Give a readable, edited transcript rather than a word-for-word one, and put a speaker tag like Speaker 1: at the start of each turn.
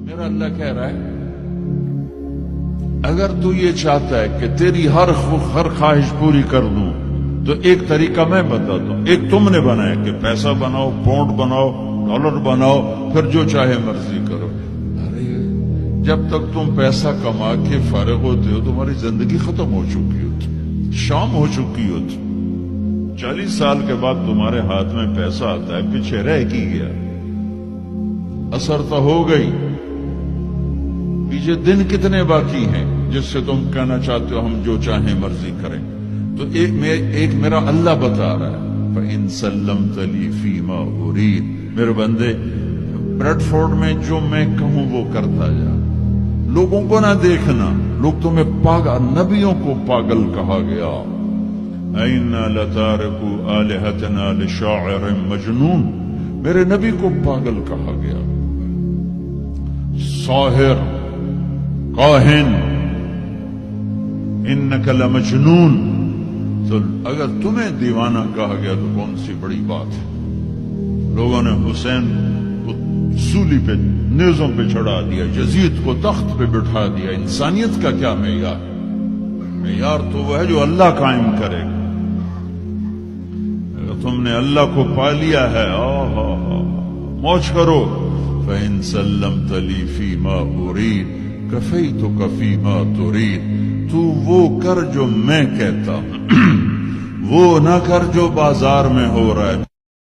Speaker 1: میرا اللہ کہہ رہا ہے اگر تو یہ چاہتا ہے کہ تیری ہر خواہش پوری کر دوں تو ایک طریقہ میں بتاتا ہوں. ایک تم نے بنایا کہ پیسہ بناؤ، پاؤنڈ بناؤ، ڈالر بناؤ، پھر جو چاہے مرضی کرو. ارے جب تک تم پیسہ کما کے فارغ ہوتے ہو تمہاری زندگی ختم ہو چکی ہوتی، شام ہو چکی ہوتی. 40 سال کے بعد تمہارے ہاتھ میں پیسہ آتا ہے، پیچھے رہ کی گیا، اثر تو ہو گئی. پیچھے دن کتنے باقی ہیں جس سے تم کہنا چاہتے ہو ہم جو چاہیں مرضی کریں. تو ایک میرا اللہ بتا رہا ہے فَإِن سَلَّمْتَ لِي فِي مَا أُرِيدُ. میرے بندے بریڈ فورڈ میں جو میں کہوں وہ کرتا جا. لوگوں کو نہ دیکھنا، لوگ تمہیں پاگل، نبیوں کو پاگل کہا گیا. اَإِنَّا لَتَارِكُو آلِهَتِنَا لِشَاعِرٍ مَجْنُونٍ. میرے نبی کو پاگل کہا گیا، ساحر، کاہن، انک لمجنون. تو اگر تمہیں دیوانہ کہا گیا تو کون سی بڑی بات ہے. لوگوں نے حسین کو سولی پہ، نیزوں پہ چڑھا دیا، یزید کو تخت پہ بٹھا دیا. انسانیت کا کیا معیار؟ معیار تو وہ ہے جو اللہ قائم کرے گا. اگر تم نے اللہ کو پا لیا ہے موج کرو. فَإِن سَلَّمْتَ لِي فِي مَا أُرِيدُ كَفَيْتُكَ فِي مَا تُرِيدُ. تو وہ کر جو میں کہتا ہوں، وہ نہ کر جو بازار میں ہو رہا ہے.